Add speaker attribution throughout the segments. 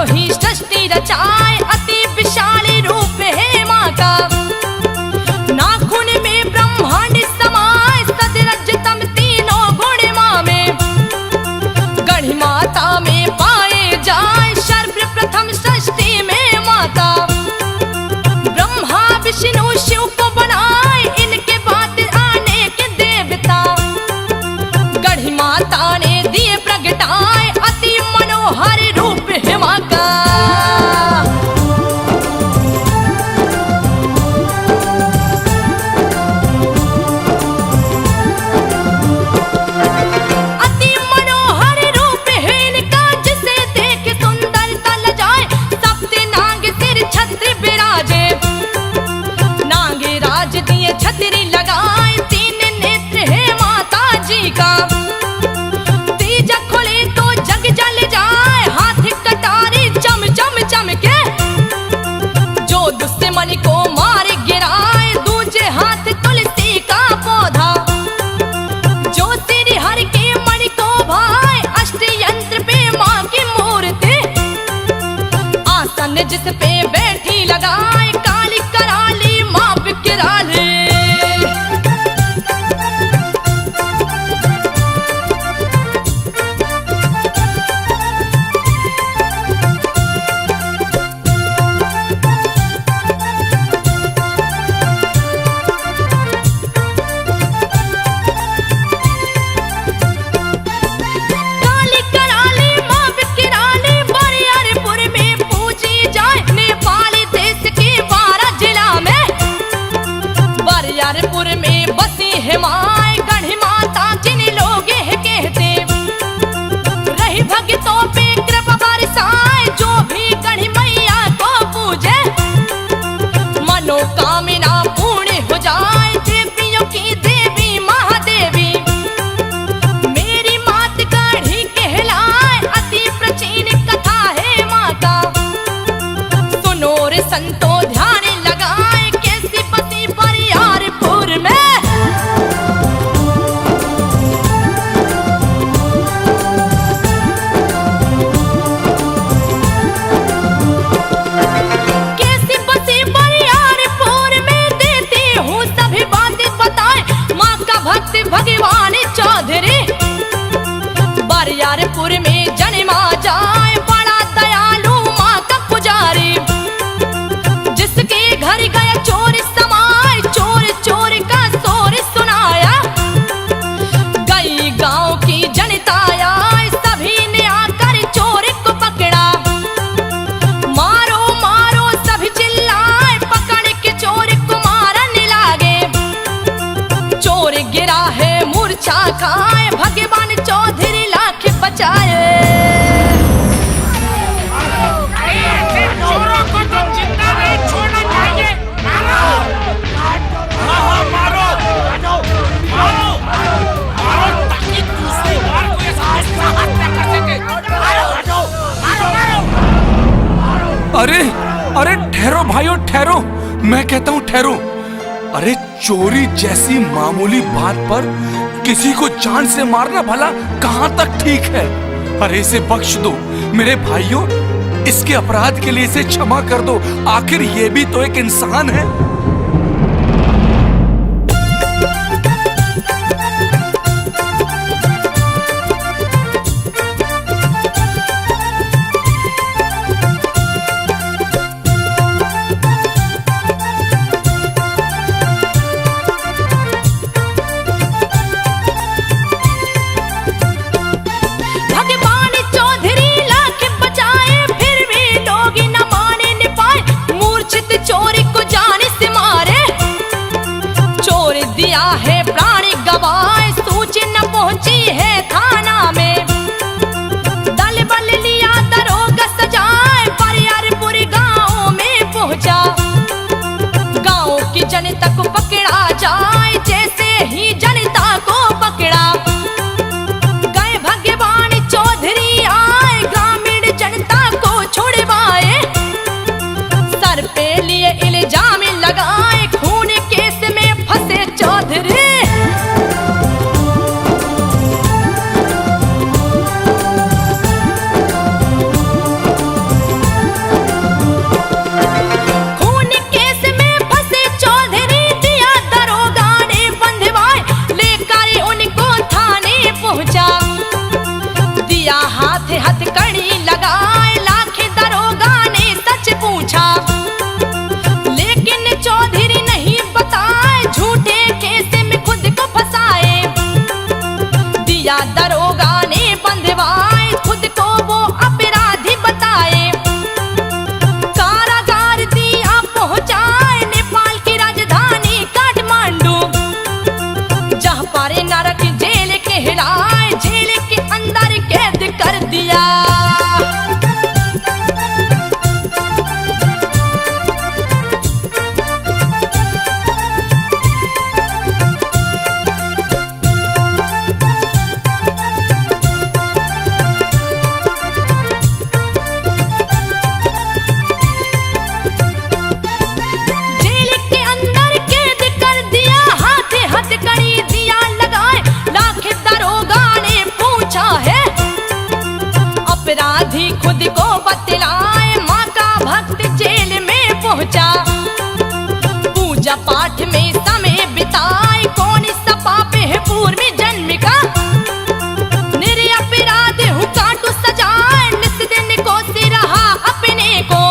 Speaker 1: तो ही सृष्टि रचाए, अति विशाल रूप है माँ का। नाखून में ब्रह्मांड समाए, सदरज तम तीनों गुण माँ में। गढ़ माता में पाए जाए, सर्वप्रथम सृष्टि में माता। ब्रह्मा विष्णु शिव को बनाए, इनके बाद आने के देवता। गढ़ माता ने दिए प्रगटाए, अति मनोहर रूप है माँ का। अति मनोहर रूप है इनका, जिसे देख सुंदरता लजाए। सप्त नाग सिर छत्र विराजे, नागे राज दिए छतरी लगाए। तीन नेत्र है माता जी का, तीज खुले तो जग जल जाए। हाथ कटारी चम चम चमके, जो दुश्मन को मार गिराए। दूजे हाथ तुलसी का पौधा, जो सिर हर के मणि को भाए। अष्ट यंत्र पे माँ की मूर्ति, आसन जिस पे बैठी लगाए। काली कराली माँ बिकराली, काली कराली माँ बिकराली। बरियारपुर में पूजी जाए, नेपाल देश के 12 जिला में। बरियारपुर में बसी है माँ, गढ़ माता जिन लोग है कहते। रही भक्तों पे कृपा बरसाए, जो भी गढ़ मैया को पूजे। मनोकामना पूर्ण हो जाए, देवियों की देवी महादेवी। मेरी मात गढ़ी कहलाए, अति प्राचीन कथा है माँ का। सुनो रे संतो ध्यान लगाए, कैसी बसी बरियारपुर में। कैसी बसी बरियारपुर में, देती हूँ सभी बातें बताए। माँ का भक्त भगवान चौधरी, बरियारपुर में जन्मा जाए। बड़ा दयालु माँ का पुजारी, जिसके घर गया चोर समाए। चोर चोर का शोर सुनाया, गई गांव की जनता आए। सभी ने आकर चोर को पकड़ा, मारो मारो सभी चिल्लाए। पकड़ के चोर को मारने लागे, चोर गिरा है मूर्छा खाए। भगवान चौधरी लाख बचाए।
Speaker 2: चोरों को तो जिंदा नहीं छोड़ना चाहिए। मारो, मारो, मारो, मारो, ताकि दूसरी बार कोई ऐसा हत्या कर सके। मारो, मारो, मारो।
Speaker 3: अरे अरे ठहरो भाइयों ठहरो, मैं कहता हूँ ठहरो। अरे चोरी जैसी मामूली बात पर किसी को जान से मारना भला कहाँ तक ठीक है। अरे इसे बख्श दो मेरे भाइयों, इसके अपराध के लिए इसे क्षमा कर दो। आखिर ये भी तो एक इंसान है।
Speaker 1: भगवान चौधरी लाख बचाए, फिर भी लोग न माने न पाए। मूर्छित चोर को जाने से को बतलाए माँ का भक्त जेल में पहुंचा। पूजा पाठ में समय बिताए कौन सा पाप है पूर्व जन्म का। निरपराध हूँ काटू सजाए निस दिन को सिरहा अपने को।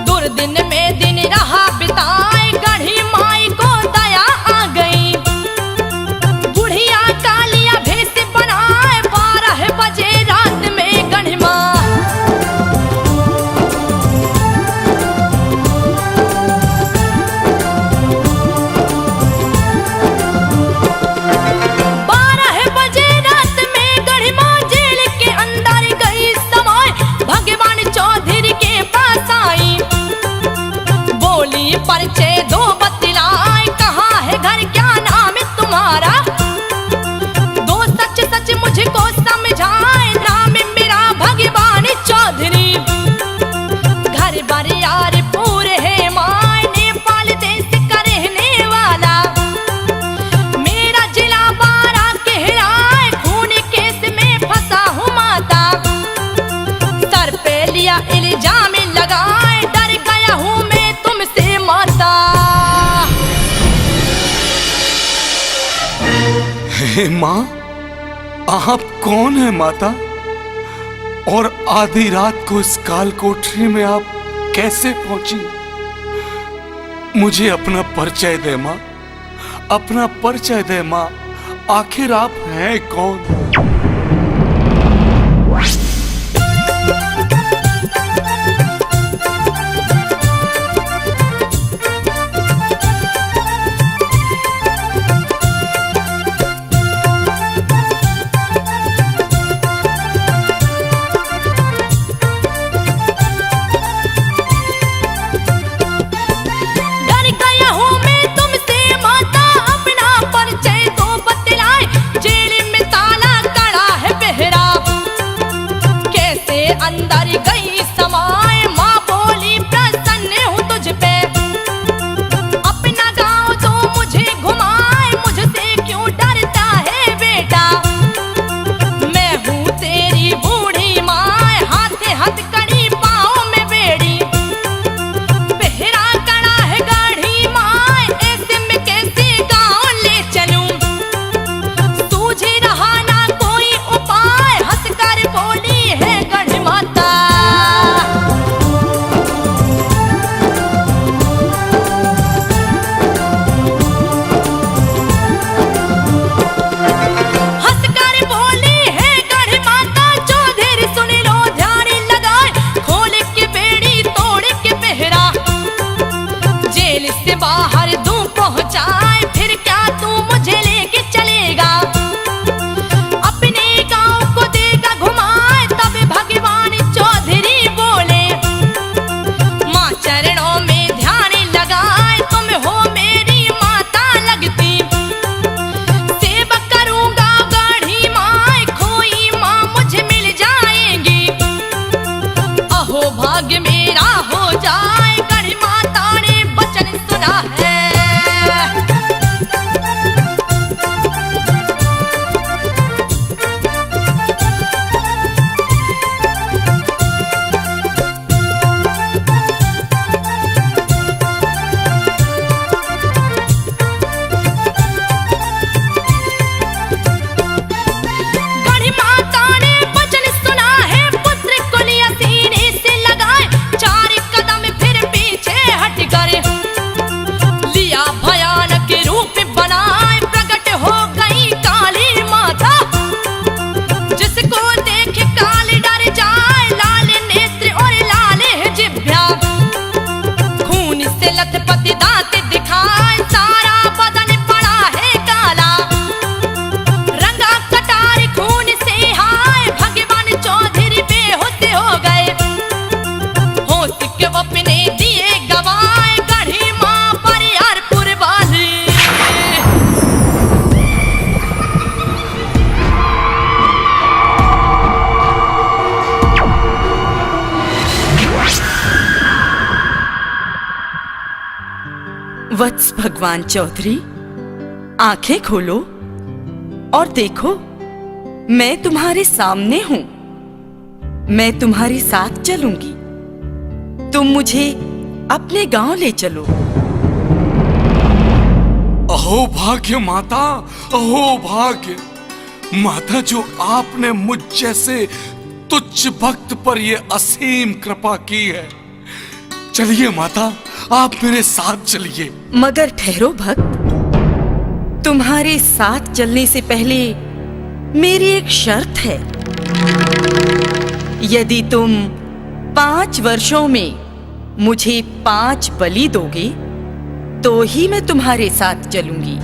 Speaker 1: दुर्दिन में दिन रहा बिताए गढ़ी माई को दया आ गई। बुढ़िया कालिया भेष बनाए 12 बजे रात में गढ़ी माँ। परिचय दो बतलाए कहाँ है घर क्या नाम है तुम्हारा। दो सच सच मुझको समझाए नाम मेरा भगवान चौधरी। घर बार यार पूरे है माय नेपाल देश का रहने वाला। मेरा जिला बारा कहलाए खून केस में फंसा हूँ माता। सर पे लिया इल्जाम लगाए डर गया हूँ मैं तुमसे माता।
Speaker 3: हे माँ, आप कौन है माता? और आधी रात को इस काल कोठरी में आप कैसे पहुंची? मुझे अपना परिचय दे माँ, अपना परिचय दे माँ। आखिर आप हैं कौन?
Speaker 1: अंदर गई समाए माँ बोली प्रसन्न हूँ तुझ पे। अपना गाँव तो मुझे घुमाए मुझसे क्यों डरता है बेटा। मैं हूँ तेरी बूढ़ी माँ हाथे हाथ कड़ी पाँव में बेड़ी। पहरा कड़ा है गाढ़ी माँ ऐसे में कैसे गाँव ले चलूं। सूझ रहा ना कोई उपाय हंस कर बोली है गढ़ माता। हंसकर बोली है गढ़ माता चौधरी सुन लो ध्यान लगाए। खोल के बेड़ी तोड़ के पहरा जेल से बाहर दूं पहुंचाए। फिर क्या तू मुझे लेके चलेगा अपने गांव को देगा घुमाए। तब भगवान चौधरी बोले माँ चरणों में ध्यान लगाए। तुम हो मेरी माता लगती सेवा करूंगा गढ़ी माँ। खोई माँ मुझे मिल जाएंगी अहो भाग्य मेरा हो जाए। गढ़ी माता ने वचन सुना है। गढ़ी माता ने वचन सुना है पुत्र को लिया सीने से लगाए। 4 कदम फिर पीछे हट कर लिया भयानक रूप बनाए। प्रकट हो गई काली माता जिसको देख काल डर जाए। लाल नेत्र और लाल है जिभ्या खून से लथपथ दांत दिखाए। सारा बदन पड़ा है काला रंगा कटार खून से हाय। भगवान चौधरी बेहोश हो गए होश के अपने दिए गवाए। गढ़ी माँ बरियारपुर वाली
Speaker 4: वत्स भगवान चौधरी, आंखें खोलो और देखो मैं तुम्हारे सामने हूं। मैं तुम्हारे साथ चलूंगी। तुम मुझे अपने गांव ले चलो।
Speaker 3: अहो भाग्य माता, अहो भाग्य माता, जो आपने मुझ जैसे तुच्छ भक्त पर ये असीम कृपा की है। चलिए माता, आप मेरे साथ चलिए।
Speaker 4: मगर ठहरो भक्त, तुम्हारे साथ चलने से पहले मेरी एक शर्त है। यदि तुम 5 वर्षों में मुझे 5 बलि दोगे तो ही मैं तुम्हारे साथ चलूंगी।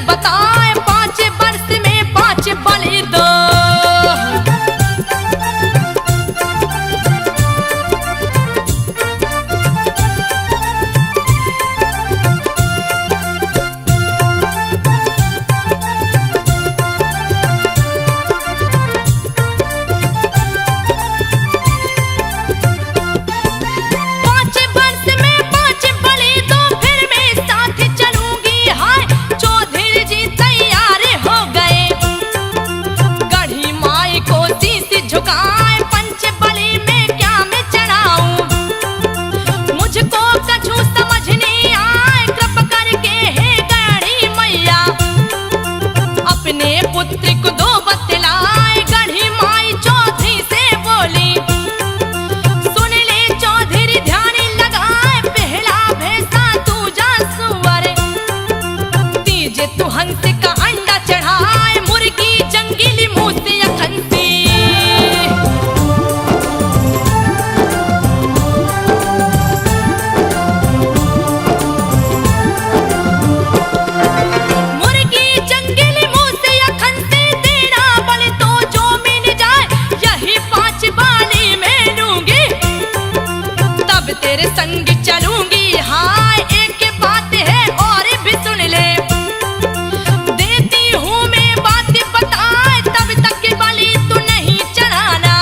Speaker 1: बताए 5 वर्ष में 5 बलि दो। पुत्री को 2 बतलाए, गढ़ी माई चौधरी से बोली, सुन ले चौधरी ध्यान लगाए, पहला भैंसा तू जा सुअर, तीजे तू हंस का अंडा चढ़ाए, मुर्गी जंगली मुंह से खंसी। तेरे संग चलूंगी, हाय एक बात है और भी सुन ले, देती हूँ मैं बात बताए, तब तक बलि तू नहीं चढ़ाना,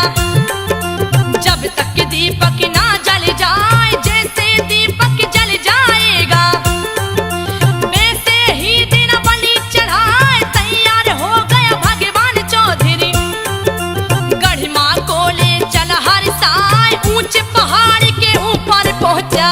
Speaker 1: जब तक दीपक ना जल जाए, जैसे दीपक जल जाएगा वैसे ही दिन बलि चढ़ाए। तैयार हो गया भगवान चौधरी, गढ़ी माँ को ले चल हर साय, ऊंचे पहाड़ के ऊपर पहुंचा।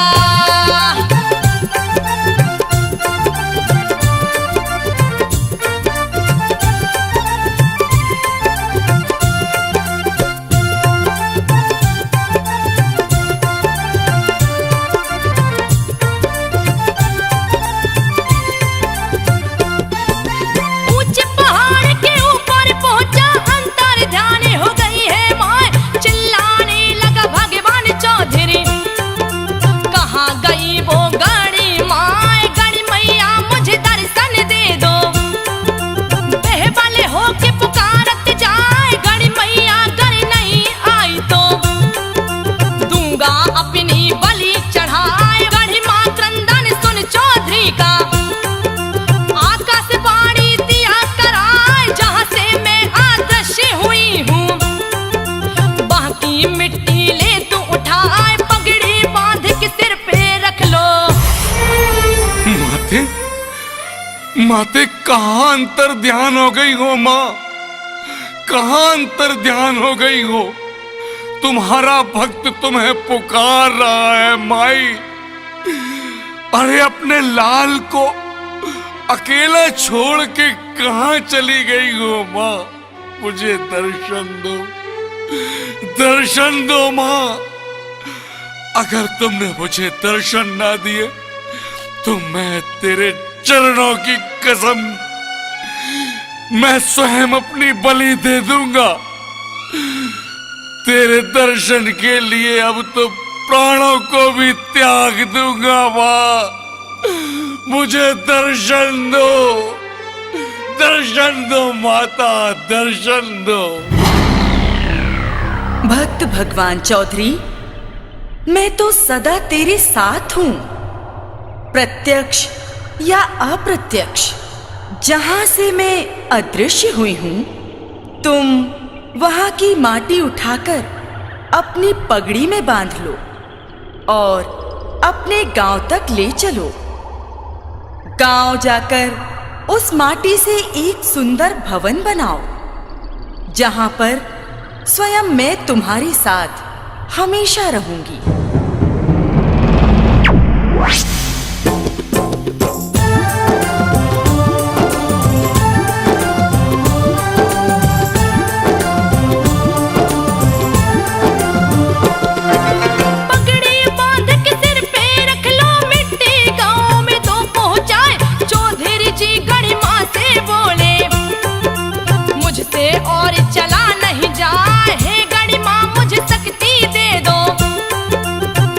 Speaker 1: ऊंचे पहाड़ के ऊपर पहुंचा, अंतर ध्यान हो गई है माय, चिल्लाने लगा भगवान चौधरी, कहाँ गई वो गड़ी माय, गड़ी मैया मुझे दर्शन दे दो, बेहबल होके पुकारत जाए, गड़ी मैया घर नहीं आई तो दूंगा अपनी बलि चढ़ाए। गढ़ी माँ क्रंदन सुन चौधरी का, आकाशवाणी दिया कराए, जहाँ से मैं अदृश्य हुई हूँ, बाकी मिट्टी ले तू उठाए, पगड़ी बांध के सिर पे रख लो।
Speaker 3: माते, माते कहाँ अंतर ध्यान हो गई हो माँ, कहाँ अंतर ध्यान हो गई हो, तुम्हारा भक्त तुम्हें पुकार रहा है माई। अरे अपने लाल को अकेला छोड़ के कहाँ चली गई हो माँ, मुझे दर्शन दो, दर्शन दो माँ। अगर तुमने मुझे दर्शन ना दिए तो मैं तेरे चरणों की कसम, मैं स्वयं अपनी बलि दे दूंगा। तेरे दर्शन के लिए अब तो प्राणों को भी त्याग दूंगा। माँ, मुझे दर्शन दो, दर्शन दो माता, दर्शन दो।
Speaker 4: भक्त भगवान चौधरी, मैं तो सदा तेरे साथ हूं। प्रत्यक्ष या अप्रत्यक्ष, जहां से मैं अदृश्य हुई हूं, तुम वहां की माटी उठाकर अपनी पगड़ी में बांध लो और अपने गांव तक ले चलो। गांव जाकर उस माटी से एक सुंदर भवन बनाओ, जहां पर स्वयं मैं तुम्हारे साथ हमेशा रहूंगी।
Speaker 1: और चला नहीं जाए, हे गणी माँ मुझे शक्ति दे दो।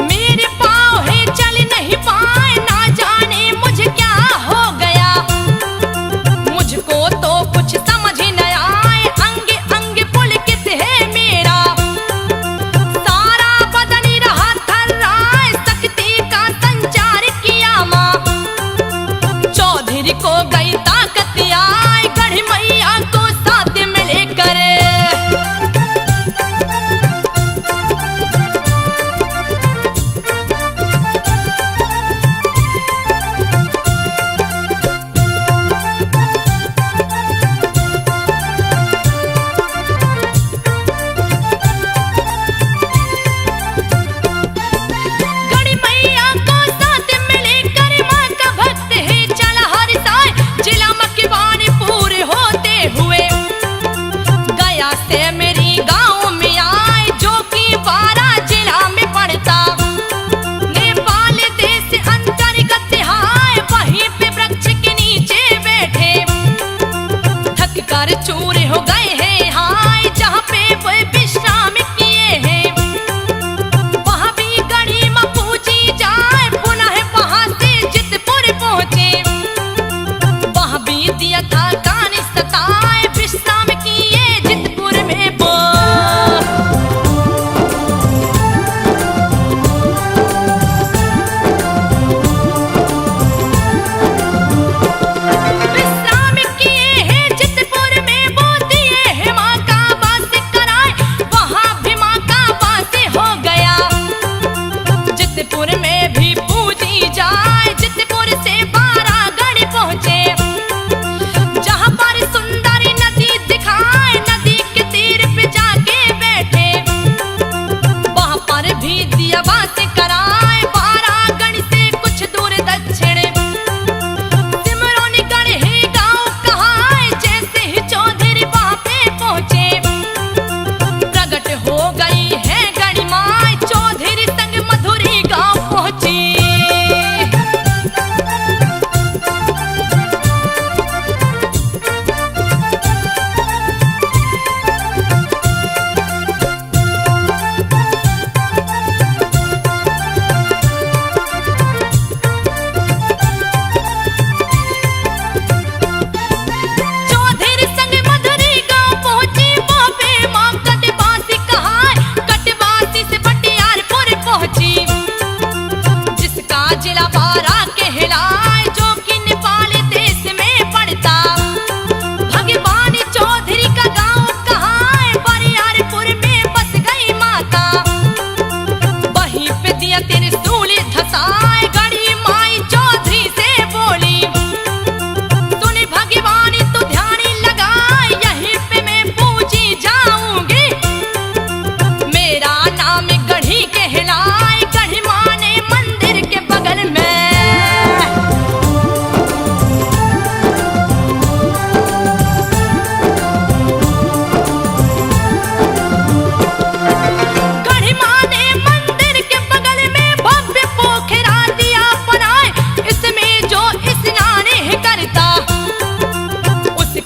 Speaker 1: मेरे पाँव है चल नहीं पाए, ना जाने मुझे क्या हो गया। मुझको तो कुछ समझ न आए, अंग अंग पुलकित है मेरा। सारा बदन रहा थर्राए, शक्ति का संचार किया माँ। चौधरी को गई ताकत आए, गढ़ मैया को करे। गढ़ मैया को साथ मिलकर माँ का भक्त है चला हर साल, जिला मकवान पूरे होते हुए गया से मेरी गांव में आए, जो कि 12 जिला में पड़ता। नेपाल देश अंतर्गत हाय, वहीं पे वृक्ष के नीचे बैठे थक कर चूर हो गए हैं हाय, जहाँ पे वो विश्राम किए हैं। वहाँ भी गढ़ी माँ पूजी जाए, पुनः वहाँ से जितपुर पहुँचे। वहाँ भी दिया था कान सताए, विश्राम किए जितपुर में वो। विश्राम किए हैं जितपुर में वो, दिए हैं माँ का वास कराए, वहाँ भी माँ का वास हो गया। जितपुर में भी पूजी जाए, जितपुर से 12 गढ़ पहुँचे, जहाँ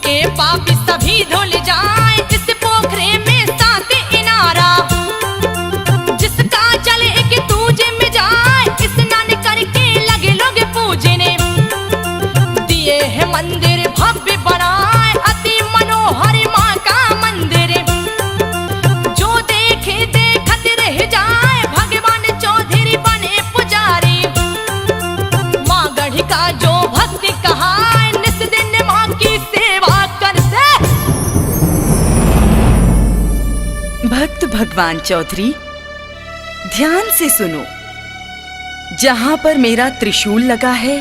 Speaker 1: के पापी सभी धुल जाए इस पोखरे में साथ इनारा, जिसका जल एक दूजे में जाए स्नान करके लगे लोग पूजने। दिए है मंदिर भव्य बनाए अति मनोहर माँ का मंदिर, जो देखे देखत रह जाए भगवान चौधरी बने पुजारी। माँ गढ़ी का जो भक्ति कहा निस दिन माँ की सेवा करते।
Speaker 4: भक्त भगवान चौधरी, ध्यान से सुनो। जहां पर मेरा त्रिशूल लगा है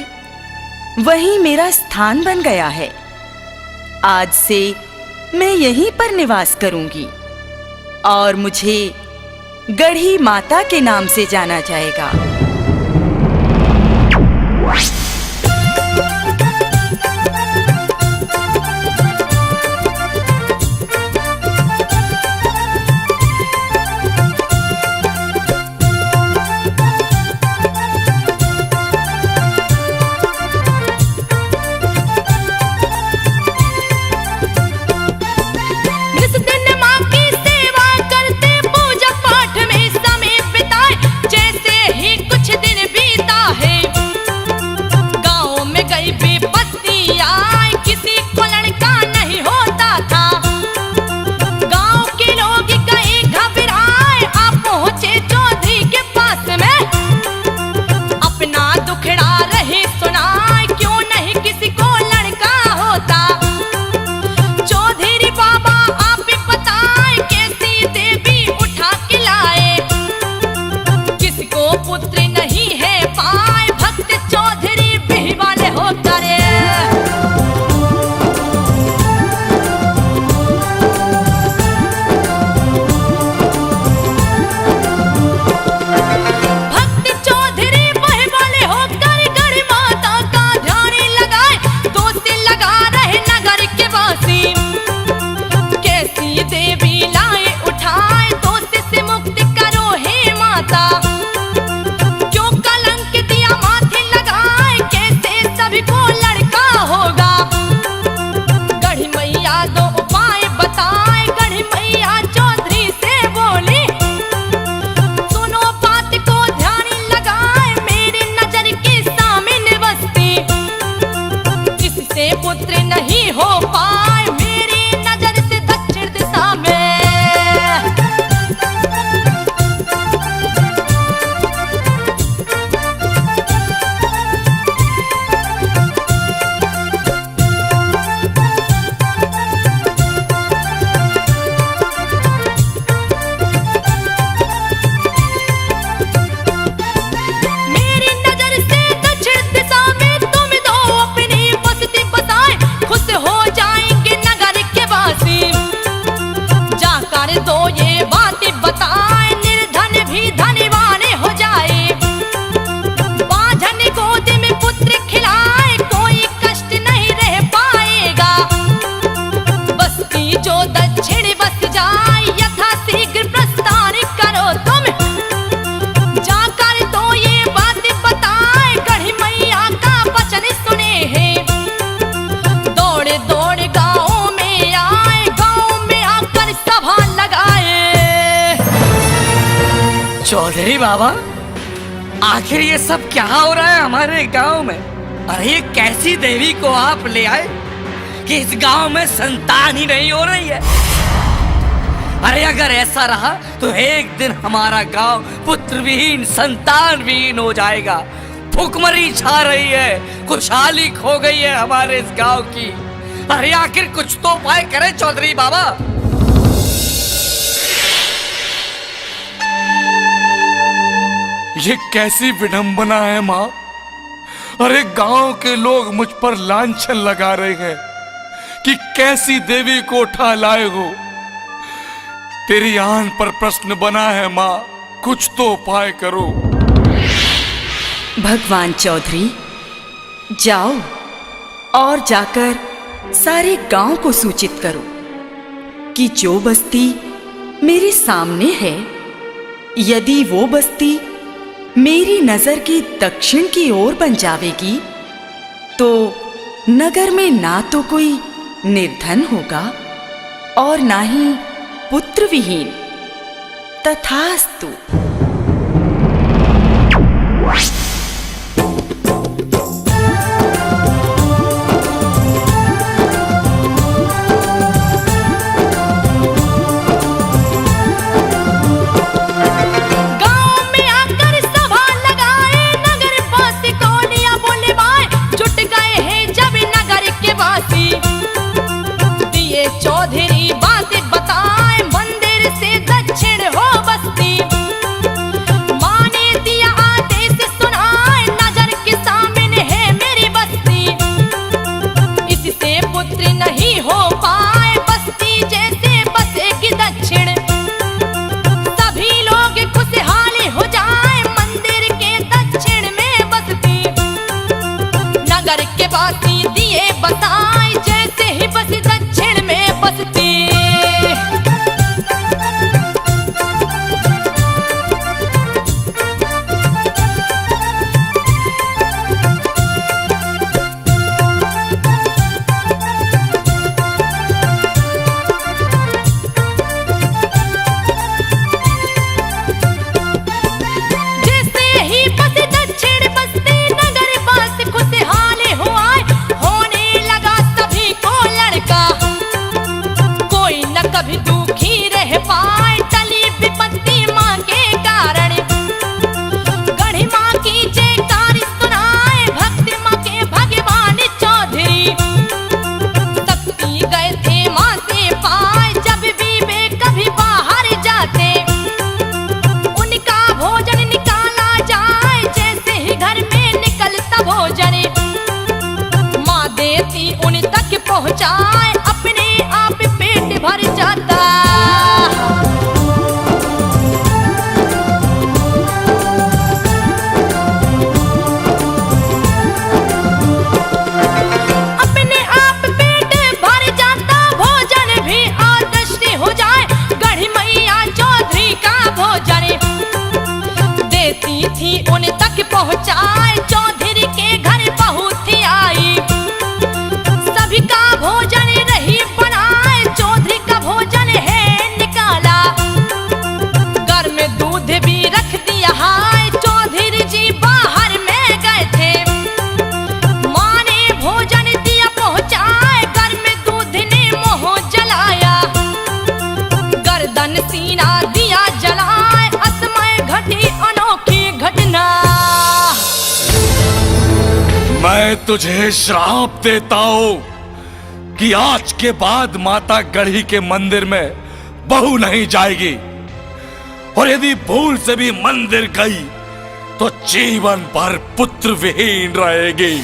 Speaker 4: वहीं मेरा स्थान बन गया है। आज से मैं यहीं पर निवास करूंगी और मुझे गढ़ी माता के नाम से जाना जाएगा।
Speaker 1: जिस दिन माँ की सेवा करते पूजा पाठ में समय बिताए, जैसे ही कुछ दिन बीता है गाँव में गई विपत्ति आए, किसी को लड़का नहीं होता था। गाँव के लोग गए घबराए, आप पहुँचे चौधरी के पास में, अपना दुखड़ा रहे सुनाए, क्यों नहीं किसी को लड़का होता। चौधरी बाबा आप ही बताए कैसी देवी उठा के लाए, किसको पुत्र नहीं है पाए, भक्त चौधरी बिही वाले हो करे। भक्त चौधरी बिही वाले हो कर गढ़ी माता का ध्यान लगाए, दोस्त लगा रहे नगर के वासी, कैसी देवी लाए उठाए, दोस्त से मुक्त करो हे माता। क्यों कलंक दिया माथे लगाए, कैसे सभी को लड़का होगा। गढ़ी मैया दो उपाय बताए, गढ़ी मैया चौधरी से बोली, सुनो बात को ध्यान लगाए, मेरी नजर के सामने बसती, किससे पुत्र नहीं हो पाए, मेरी नजर से दक्षिण दिशा में। मेरी नजर से दक्षिण दिशा में तुम दो अपनी बस्ती बसाए, खुश हो जाएंगे नगर के वासी, जाकर दो ये बातें बताए, निर्धन भी धनवान हो जाए। बांझन गोद में पुत्र खिलाए, कोई कष्ट नहीं रह पाएगा, बस्ती जो दक्षिण बस जाए, यथा शीघ्र प्रस्थान करो तुम, जाकर तो ये बात बताए, गढ़ी मैया का वचन सुने हैं। दौड़े दौड़े गाँव में आए, गाँव में आकर सभा लगाए।
Speaker 5: चौधरी बाबा, आखिर ये सब क्या हो रहा है हमारे गांव में? अरे ये कैसी देवी को आप ले आए कि इस गांव में संतान ही नहीं हो रही है? अरे अगर ऐसा रहा तो एक दिन हमारा गांव पुत्र विहीन संतान विहीन हो जाएगा। भूखमरी छा रही है, खुशहाली खो गई है हमारे इस गांव की। अरे आखिर कुछ तो उपाय करें चौधरी बाबा।
Speaker 3: ये कैसी विडंबना है माँ। अरे गांव के लोग मुझ पर लांछन लगा रहे हैं कि कैसी देवी को उठा लाए हो। तेरी आन पर प्रश्न बना है माँ, कुछ तो उपाय करो।
Speaker 4: भगवान चौधरी, जाओ और जाकर सारे गांव को सूचित करो कि जो बस्ती मेरे सामने है, यदि वो बस्ती मेरी नजर की दक्षिण की ओर बन जावेगी तो नगर में ना तो कोई निर्धन होगा और ना ही पुत्र विहीन। तथास्तु।
Speaker 1: चौधरी बात बताए मंदिर से दक्षिण हो बस्ती, माने दिया आदेश सुनाए नजर के सामने है मेरी बस्ती। इससे पुत्र नहीं हो पाए बस्ती जैसे बसेगी दक्षिण, सभी लोग खुशहाल हो जाए मंदिर के दक्षिण में बसती। नगर के बासी दिए बताए जैसे ही बसी दक्षिण में बसती। जैसे ही बसी दक्षिण बसती नगर बस खुशहाल हुआ, होने लगा सभी को लड़का। कोई न कभी दुखी रह पाए टली विपत्ति माँ के कारण। गढ़ी माँ की जयकारी सुनाए भक्ति माँ के भगवान चौधरी। शक्ति गए थे माँ से पाए जब भी वे कभी बाहर जाते, उनका भोजन निकाला जाए जैसे ही घर में निकलता भोजन। माँ देती उन तक पहुँचाए अपने आप पेट भर जाता। अपने आप पेट भर जाता भोजन भी आदृष्टि हो जाए। गढ़ी मैया चौधरी का भोजन देती थी उन तक पहुँचाए, चौधरी के घर बहुत ही आई। सभी का भोजन रही बनाए, चौधरी का भोजन है निकाला। घर में दूध भी रख दिया है, चौधरी जी बाहर में गए थे। माँ ने भोजन दिया पहुँचाए, घर में दूध ने मोह जलाया। गर्दन सीना दिया जलाए, असमय घटी अनोखी घटना।
Speaker 3: मैं तुझे श्राप देता हूं कि आज के बाद माता गढ़ी के मंदिर में बहू नहीं जाएगी, और यदि भूल से भी मंदिर गई तो जीवन भर पुत्र विहीन रहेगी।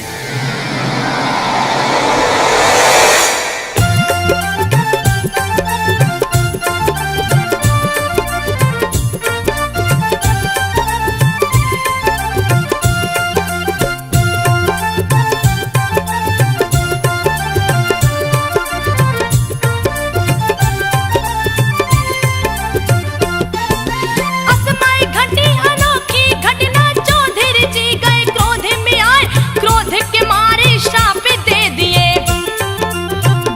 Speaker 1: असमय घटी अनोखी घटना, चौधरी जी गए क्रोध में आए, क्रोध के मारे श्राप दे दिए।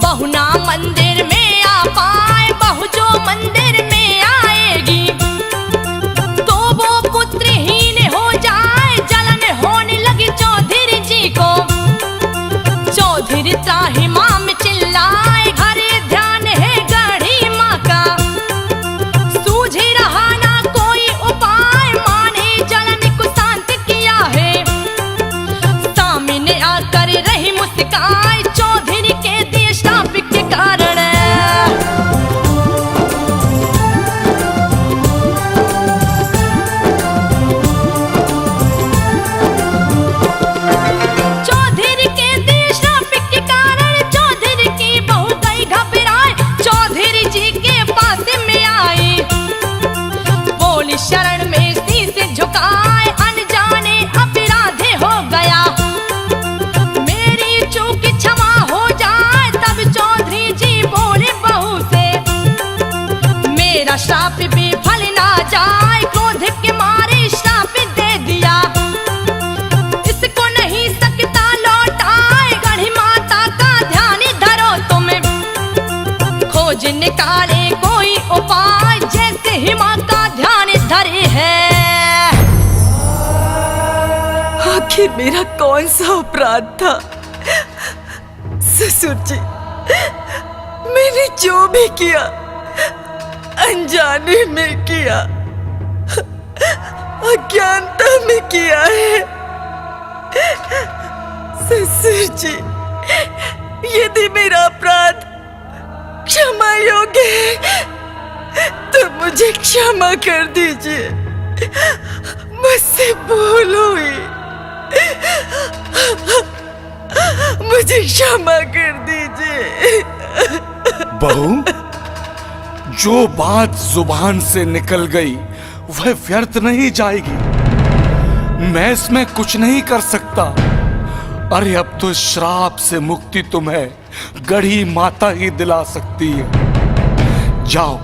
Speaker 1: बहू ना मंदिर में आ पाए, बहू जो मंदिर में आएगी तो वो पुत्रहीन हो जाए। जलन होने लगी चौधरी जी को, चौधरी त्राहिमाम चिल्लाए, घरे ध्यान है गढ़ी माँ का। सूझ रहा ना कोई उपाय, माँ ने जलन को शांत किया है। सामने आकर रही मुस्काए, चौधरी के दिए श्राप के कारण। खोज निकाले कोई उपाय, जैसे ही माँ का ध्यान धरे है।
Speaker 4: आखिर मेरा कौन सा अपराध था? ससुर जी, मैंने जो भी किया अनजाने में किया, अज्ञानता में किया है। ससुर जी, यदि मेरा अपराध क्षमा योग्य है तो मुझे क्षमा कर दीजिए। मुझसे भूल हुई, मुझे क्षमा कर दीजिए।
Speaker 3: बहू, जो बात जुबान से निकल गई वह व्यर्थ नहीं जाएगी। मैं इसमें कुछ नहीं कर सकता। अरे अब तो श्राप से मुक्ति तुम्हें गढ़ी माता ही दिला सकती है। जाओ,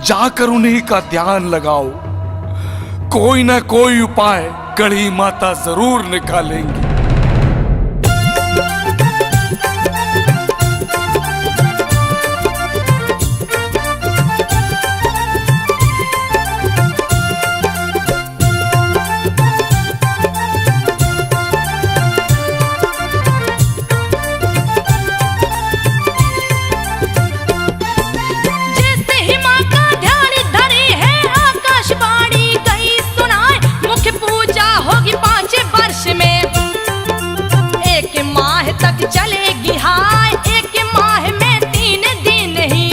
Speaker 3: जाकर उन्हीं का ध्यान लगाओ। कोई ना कोई उपाय गढ़ी माता जरूर निकालेंगी।
Speaker 1: चलेगी हाय, एक माह में 3 दिन ही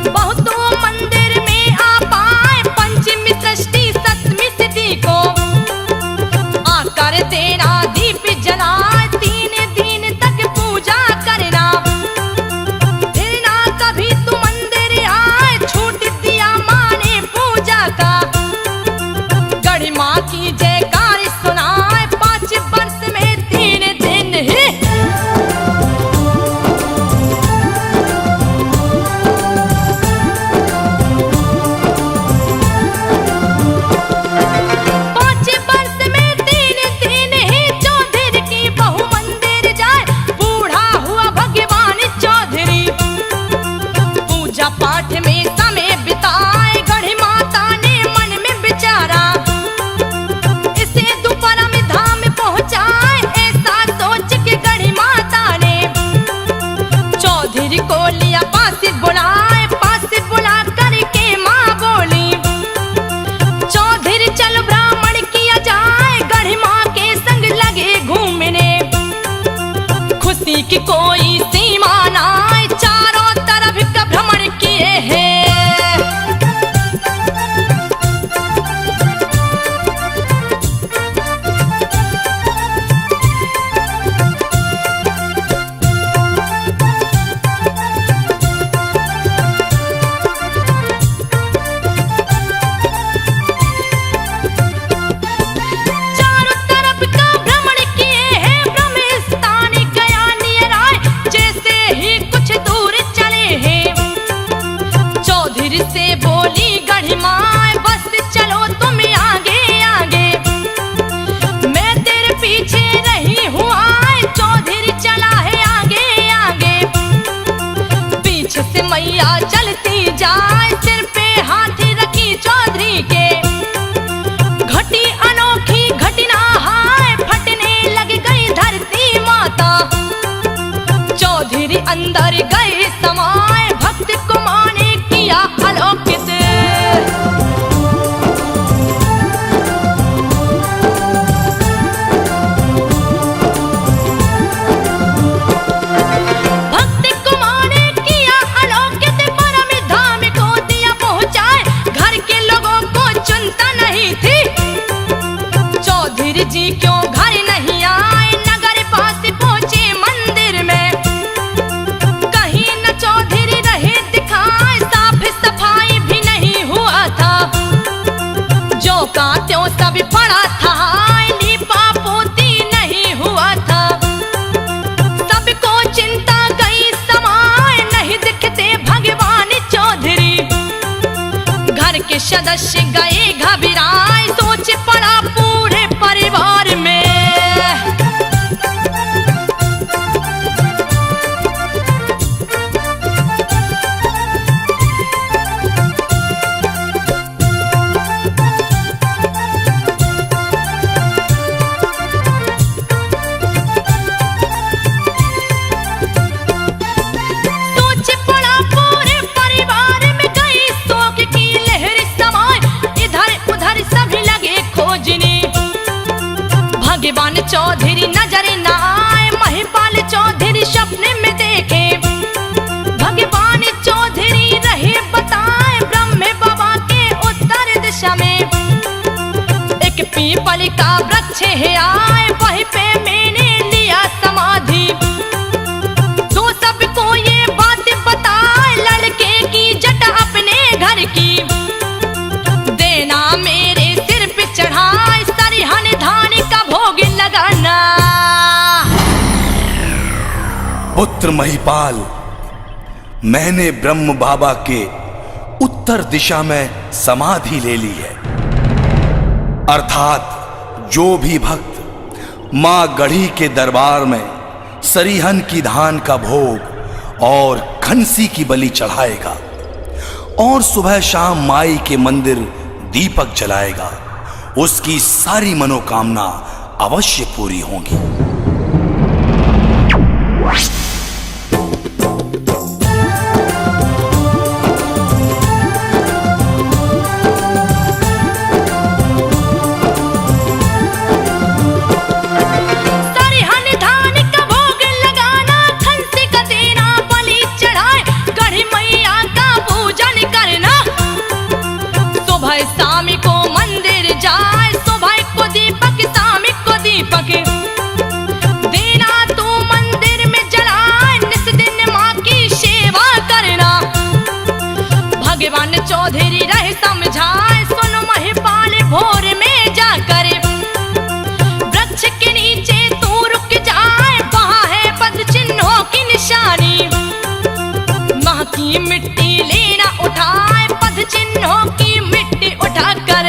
Speaker 1: बहुतों मंदिर में आ पाए। पंचमी षष्ठी सप्तमी तिथि को आकर देना दीप जलाए। 3 दिन तक पूजा करना, फिर ना कभी तू मंदिर आए। छूट दिया माँ ने पूजा का, गढ़ी माँ की जयकार सुनाए। 5 वर्ष में 3 दिन ही पाठ में समय बिताए। गढ़ी माता ने मन में विचारा, इसे दोपहर में धाम पहुंचाए। ऐसा सोच के गढ़ी माता ने चौधरी को लिया पास बुलाए। पास बुला करके माँ बोली, चौधरी चल ब्राह्मण किया जाए। गढ़ी माँ के संग लगे घूमने, खुशी की कोई सीमा ना। चारों तरफ का भ्रमण किए हैं। चारों तरफ का भ्रमण किए हैं। ब्रह्म स्थान गया नियर आए, जैसे ही कुछ दूर चले हैं। चौधरी से बोली गढ़ी माँ, बस चलो तुम आगे आगे, मैं तेरे पीछे नहीं हूँ आए। चौधरी चला है आगे आगे, पीछे से मैया चलती जाए। सिर पे हाथ रखी चौधरी के, घटी अनोखी घटना हाय। फटने लग गई धरती माता, चौधरी अंदर गए समाए। भक्त को माने किया अलौकित, भक्त को माने किया अलौकित। परम धाम को दिया पहुंचाए, घर के लोगों को चिंता नहीं थी। चौधरी जी क्यों घर नहीं आए, नगर पास पहुंचे मंदिर में। कहीं न चौधरी रहे दिखाए, साफ सफाई भी नहीं हुआ था। जो का त्यों सब पड़ा था, लीपा पोती नहीं हुआ था। सबको चिंता गई समाए, नहीं दिखते भगवान चौधरी। घर के सदस्य गए घबराए, सोच पड़ा पूरे परिवार में। पीपल का वृक्ष है आए, वहीं पे मैंने लिया समाधि। तो सबको ये बात बताए, लड़के की जट अपने घर की। देना मेरे सिर पे चढ़ाए, सरिहन धान का भोग लगाना।
Speaker 3: पुत्र महिपाल, मैंने ब्रह्म बाबा के उत्तर दिशा में समाधि ले ली है। अर्थात जो भी भक्त मां गढ़ी के दरबार में सरीहन की धान का भोग और खंसी की बलि चढ़ाएगा और सुबह शाम माई के मंदिर दीपक जलाएगा, उसकी सारी मनोकामना अवश्य पूरी होंगी। देना तू मंदिर में जलाए, निस दिन माँ की सेवा करना। भगवान चौधरी रहे समझाए, सुन महिपाल भोर में जाकर वृक्ष के नीचे तू रुक जाए, वहाँ है पद चिन्हों की निशानी। माँ की मिट्टी लेना उठाए, पद चिन्हों की मिट्टी उठा कर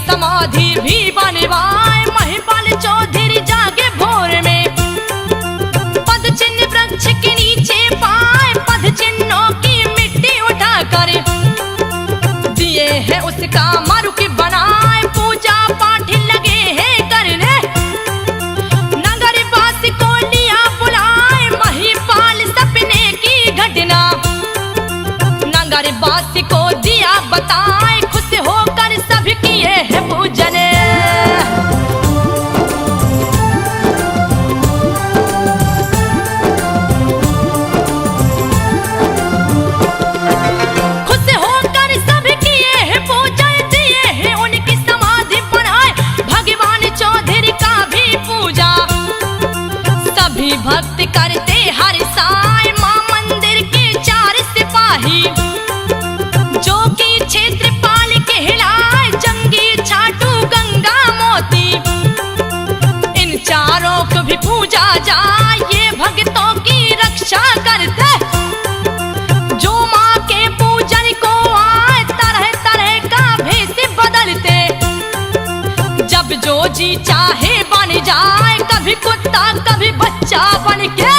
Speaker 3: समाधि भी बनवाए। महिपाल चौधरी जागे भोर में, पद चिन्ह वृक्ष के नीचे पाए, पद चिन्हों की मिट्टी उठा कर दिए है उसका मरुक बनाए। पूजा पाठ लगे हैं करने, नगर वासी को लिया बुलाए, महिपाल सपने की घटना नगर वासी को दिया बताए। खुश होकर सभी किए है पूजन, खुश होकर सभी किए है पूजन, दिए है उनकी समाधि बनाए, भगवान चौधरी का भी पूजा सभी भक्त करते हर साय। मां मंदिर के चार सिपाही जो कि क्षेत्रपाल कहलाए, जंगी छाटू गंगा मोती, इन चारों को भी पूजा जाए। ये भक्तों की रक्षा करते, जो माँ के पूजन को आए, तरह तरह का भेष बदलते। जब जो जी चाहे बन जाए, कभी कुत्ता कभी बच्चा बन के।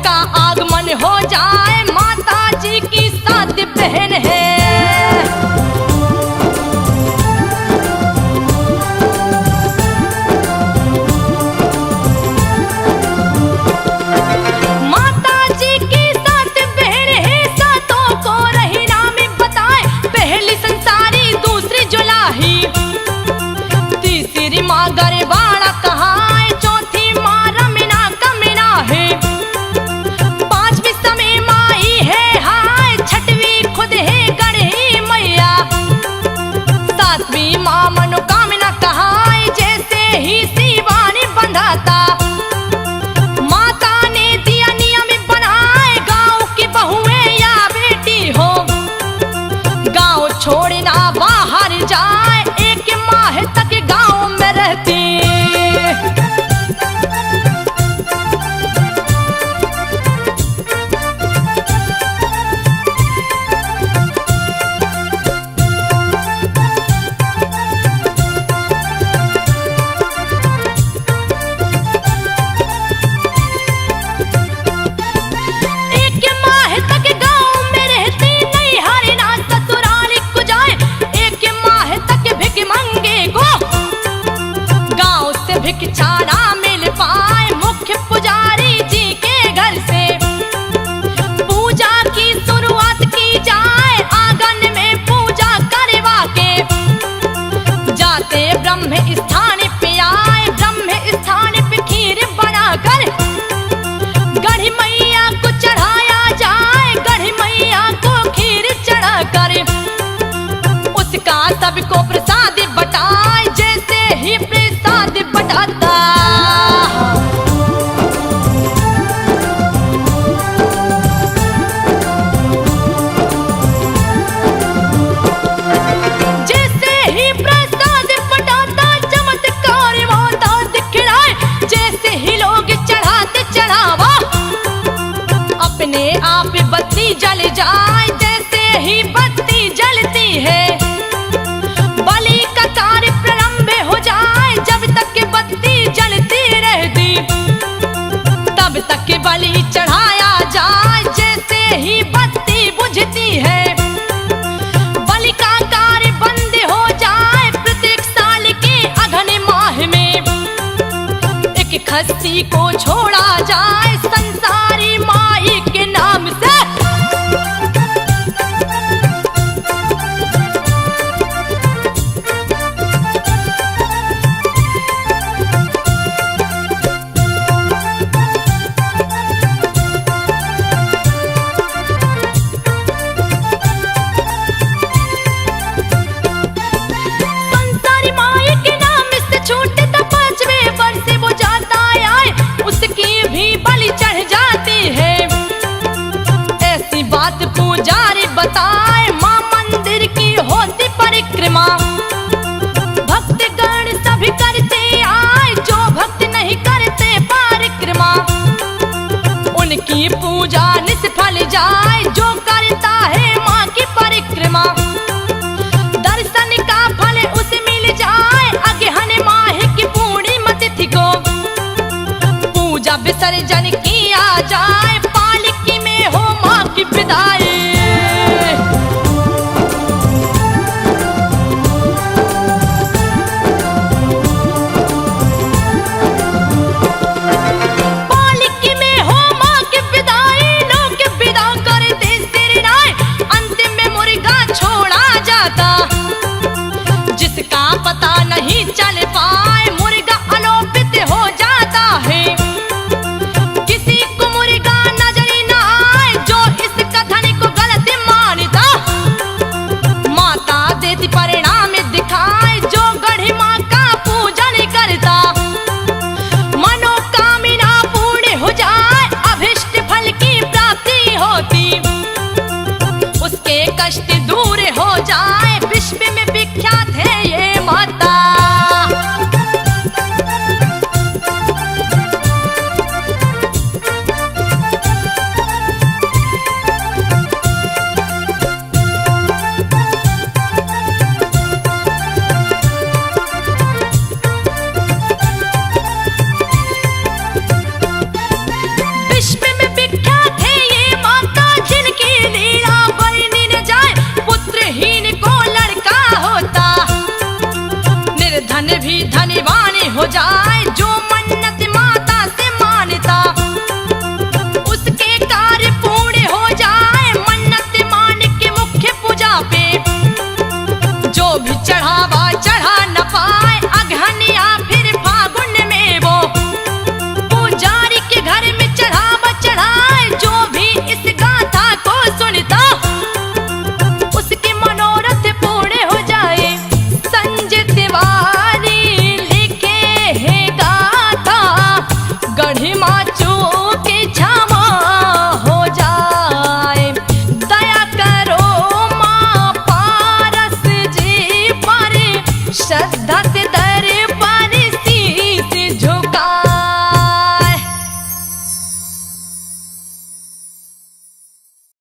Speaker 1: का आगमन हो जाए, माता जी की साथ बहन है। माता जी की साथ बहन है, सातों को रही नाम बताए, पहली संसारी दूसरी जुलाही, तीसरी माँ गरबाड़ा कहाए, चौथी माँ रमीना कमीना है, पांचवी समय माई है हाय, छठवीं खुद है गढ़ी मैया, सातवीं माँ मनोकामना कहाए, जैसे ही शिवानी बंधाता माता ने दिया नियम बनाए, गांव की बहुएं या बेटी हो गांव छोड़ना बाहर जाए, एक माह तक गांव में रहती। एक माह तक गांव में रहती, नहीं हरिना ससुराल को जाए, एक माह तक भिख मंगे को गांव से भिक्षा ना मिल पाए, मुख्य पुजारी जी के घर से पूजा की शुरुआत की जाए, आंगन में पूजा करवा के जाते ब्रह्म स्थान पे आए, ब्रह्म स्थान पे खीर बनाकर गढ़ी मैया को चढ़ाया जाए, गढ़ी मैया को खीर चढ़ा कर उसका सबको प्रसाद बटाए, जैसे ही प्रसाद बटाता जैसे ही प्रसाद बटाता चमत्कार होता दिखलाए, जैसे ही लोग चढ़ाते चढ़ावा अपने आप बत्ती जल जाए, जैसे ही बत्ती जलती है बलि का कार्य प्रारंभ हो जाए, जब तक बत्ती जलती रहती तब तक बलि चढ़ाया जाए, जैसे ही बत्ती बुझती है बलि का कार्य बंद हो जाए, प्रत्येक साल के अगहन माह में एक खस्सी को छोड़ा जाए, संसारी माई के नाम से। संसारी माई के नाम से छूटे तो 5वें वर्ष वो जाता आए, उसकी भी बलि चढ़ जाती है। ऐसी बात पुजारी बताए, माँ मंदिर की होती परिक्रमा, भक्तगण सभी करते आए, जो भक्त नहीं करते परिक्रमा उनकी पूजा निष्फल जाए, जो करता है माँ की परिक्रमा दर्शन का फल उसे मिल जाए, अगहन माह की पूर्णिमा तिथि को पूजा विसर्जन किया जाए।